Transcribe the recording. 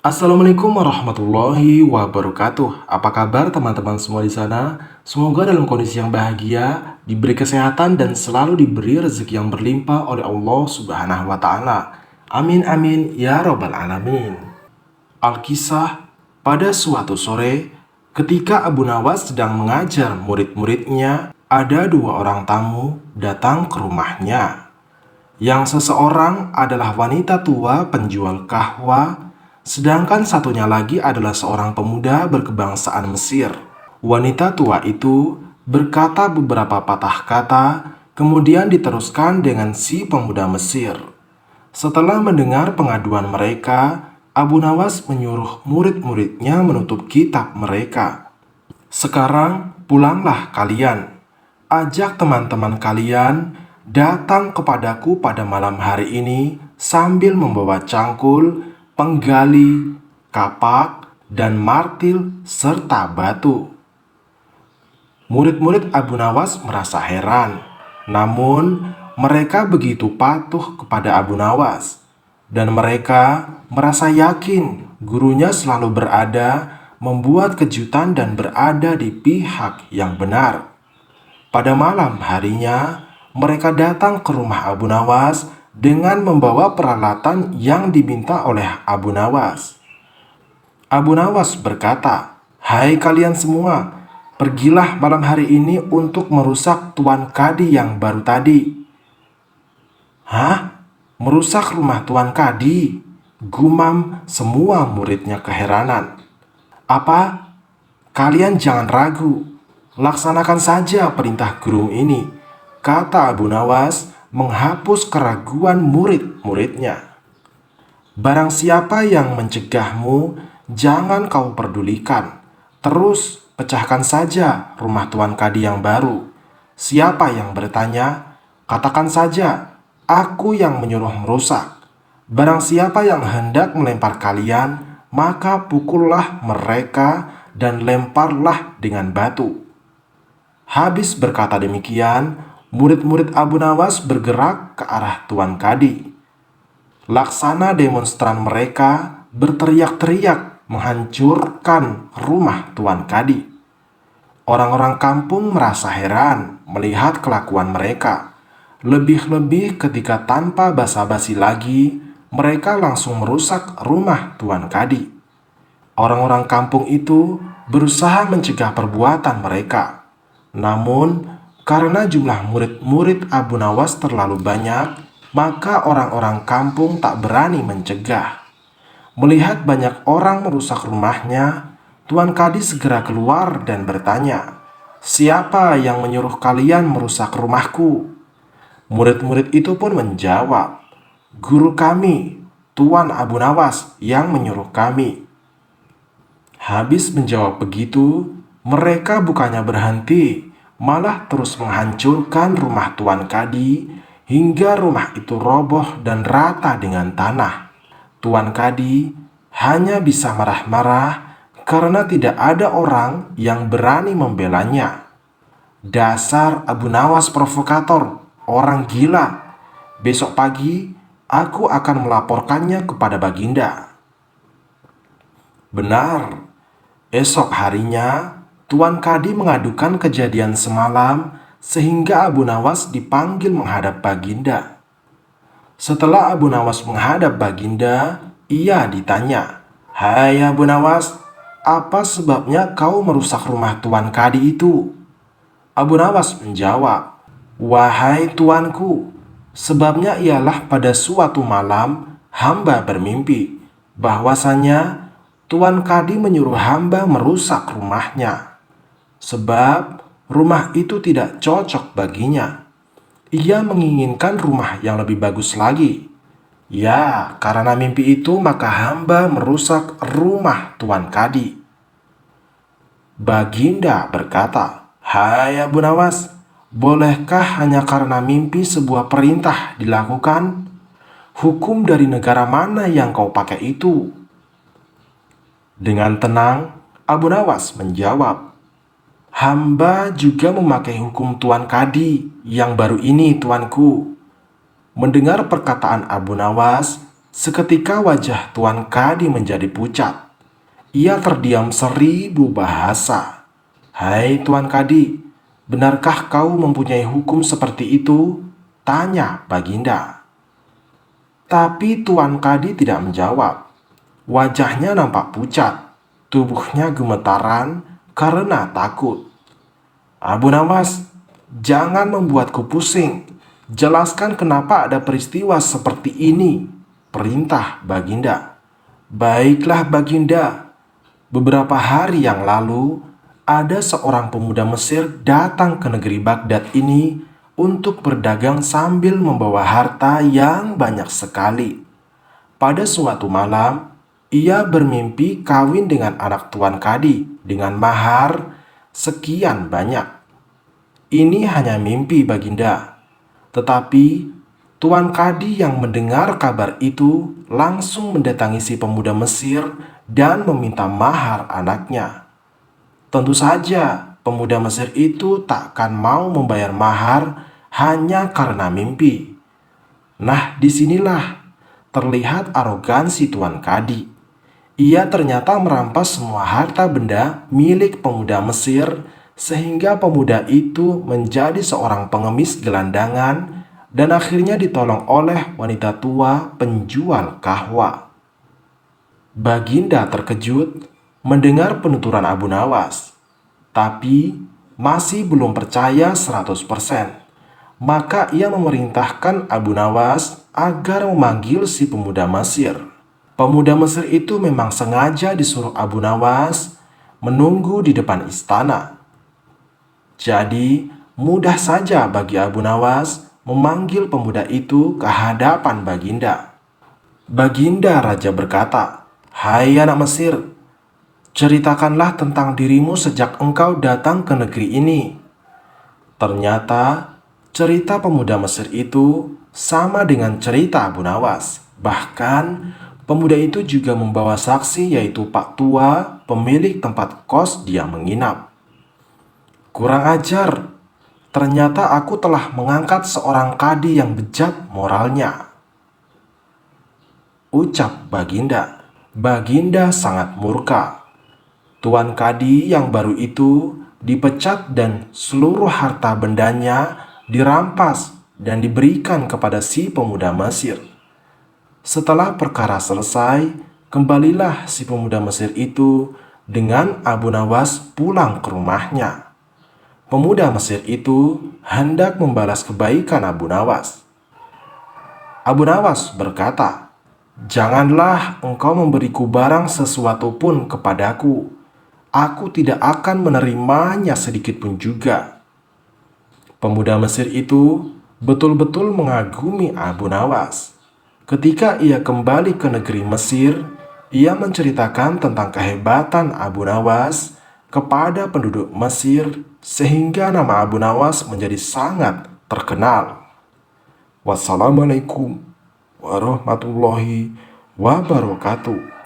Assalamualaikum warahmatullahi wabarakatuh. Apa kabar teman-teman semua di sana? Semoga dalam kondisi yang bahagia, diberi kesehatan dan selalu diberi rezeki yang berlimpah oleh Allah Subhanahu wa taala. Amin amin ya robbal alamin. Alkisah, pada suatu sore, ketika Abu Nawas sedang mengajar murid-muridnya, ada dua orang tamu datang ke rumahnya. Yang seseorang adalah wanita tua penjual kahwa, sedangkan satunya lagi adalah seorang pemuda berkebangsaan Mesir. Wanita tua itu berkata beberapa patah kata, kemudian diteruskan dengan si pemuda Mesir. Setelah mendengar pengaduan mereka, Abu Nawas menyuruh murid-muridnya menutup kitab mereka. Sekarang pulanglah kalian. Ajak teman-teman kalian datang kepadaku pada malam hari ini sambil membawa cangkul, penggali, kapak, dan martil serta batu. Murid-murid Abu Nawas merasa heran, namun mereka begitu patuh kepada Abu Nawas, dan mereka merasa yakin gurunya selalu berada, membuat kejutan dan berada di pihak yang benar. Pada malam harinya, mereka datang ke rumah Abu Nawas dengan membawa peralatan yang diminta oleh Abu Nawas. Abu Nawas berkata, "Hai kalian semua, pergilah malam hari ini untuk merusak Tuan Kadi yang baru tadi." "Hah? Merusak rumah Tuan Kadi?" gumam semua muridnya keheranan. "Apa? Kalian jangan ragu. Laksanakan saja perintah guru ini," kata Abu Nawas menghapus keraguan murid-muridnya. "Barang siapa yang mencegahmu, jangan kau pedulikan. Terus pecahkan saja rumah Tuan Kadi yang baru. Siapa yang bertanya, katakan saja, aku yang menyuruh merusak. Barang siapa yang hendak melempar kalian, maka pukullah mereka dan lemparlah dengan batu." Habis berkata demikian, murid-murid Abu Nawas bergerak ke arah Tuan Kadi. Laksana demonstran mereka berteriak-teriak menghancurkan rumah Tuan Kadi. Orang-orang kampung merasa heran melihat kelakuan mereka. Lebih-lebih ketika tanpa basa-basi lagi, mereka langsung merusak rumah Tuan Kadi. Orang-orang kampung itu berusaha mencegah perbuatan mereka. Namun, karena jumlah murid-murid Abu Nawas terlalu banyak, maka orang-orang kampung tak berani mencegah. Melihat banyak orang merusak rumahnya, Tuan Kadi segera keluar dan bertanya, "Siapa yang menyuruh kalian merusak rumahku?" Murid-murid itu pun menjawab, "Guru kami, Tuan Abu Nawas yang menyuruh kami." Habis menjawab begitu, mereka bukannya berhenti, malah terus menghancurkan rumah Tuan Kadi hingga rumah itu roboh dan rata dengan tanah. Tuan Kadi hanya bisa marah-marah karena tidak ada orang yang berani membelanya. "Dasar Abu Nawas provokator, orang gila. Besok pagi aku akan melaporkannya kepada Baginda." Benar, esok harinya Tuan Kadi mengadukan kejadian semalam sehingga Abu Nawas dipanggil menghadap Baginda. Setelah Abu Nawas menghadap Baginda, ia ditanya, "Hai Abu Nawas, apa sebabnya kau merusak rumah Tuan Kadi itu?" Abu Nawas menjawab, "Wahai tuanku, sebabnya ialah pada suatu malam hamba bermimpi bahwasanya Tuan Kadi menyuruh hamba merusak rumahnya, sebab rumah itu tidak cocok baginya. Ia menginginkan rumah yang lebih bagus lagi. Ya, karena mimpi itu maka hamba merusak rumah Tuan Kadi." Baginda berkata, "Hai Abu Nawas, bolehkah hanya karena mimpi sebuah perintah dilakukan? Hukum dari negara mana yang kau pakai itu?" Dengan tenang, Abu Nawas menjawab, "Hamba juga memakai hukum Tuan Kadi yang baru ini, tuanku." Mendengar perkataan Abu Nawas, Seketika wajah Tuan Kadi menjadi pucat. Ia terdiam 1000 bahasa. "Hai Tuan Kadi, benarkah kau mempunyai hukum seperti itu?" tanya Baginda. Tapi Tuan Kadi tidak menjawab. Wajahnya nampak pucat, tubuhnya gemetaran karena takut. "Abu Nawas, jangan membuatku pusing. Jelaskan kenapa ada peristiwa seperti ini," perintah Baginda. "Baiklah Baginda. Beberapa hari yang lalu, ada seorang pemuda Mesir datang ke negeri Baghdad ini untuk berdagang sambil membawa harta yang banyak sekali. Pada suatu malam, ia bermimpi kawin dengan anak Tuan Kadi dengan mahar sekian banyak. Ini hanya mimpi Baginda. Tetapi Tuan Kadi yang mendengar kabar itu langsung mendatangi si pemuda Mesir dan meminta mahar anaknya. Tentu saja pemuda Mesir itu takkan mau membayar mahar hanya karena mimpi. Nah, disinilah terlihat arogansi Tuan Kadi. Ia ternyata merampas semua harta benda milik pemuda Mesir sehingga pemuda itu menjadi seorang pengemis gelandangan dan akhirnya ditolong oleh wanita tua penjual kahwa. Baginda terkejut mendengar penuturan Abu Nawas, tapi masih belum percaya 100%. Maka ia memerintahkan Abu Nawas agar memanggil si pemuda Mesir. Pemuda Mesir itu memang sengaja disuruh Abu Nawas menunggu di depan istana. Jadi, mudah saja bagi Abu Nawas memanggil pemuda itu ke hadapan Baginda. Baginda Raja berkata, "Hai anak Mesir, ceritakanlah tentang dirimu sejak engkau datang ke negeri ini." Ternyata, cerita pemuda Mesir itu sama dengan cerita Abu Nawas. Bahkan, pemuda itu juga membawa saksi yaitu Pak Tua, pemilik tempat kos dia menginap. "Kurang ajar, ternyata aku telah mengangkat seorang kadi yang bejat moralnya," ucap Baginda. Baginda sangat murka. Tuan Kadi yang baru itu dipecat dan seluruh harta bendanya dirampas dan diberikan kepada si pemuda Mesir. Setelah perkara selesai, kembalilah si pemuda Mesir itu dengan Abu Nawas pulang ke rumahnya. Pemuda Mesir itu hendak membalas kebaikan Abu Nawas. Abu Nawas berkata, "Janganlah engkau memberiku barang sesuatu pun kepadaku. Aku tidak akan menerimanya sedikit pun juga." Pemuda Mesir itu betul-betul mengagumi Abu Nawas. Ketika ia kembali ke negeri Mesir, ia menceritakan tentang kehebatan Abu Nawas kepada penduduk Mesir sehingga nama Abu Nawas menjadi sangat terkenal. Wassalamualaikum warahmatullahi wabarakatuh.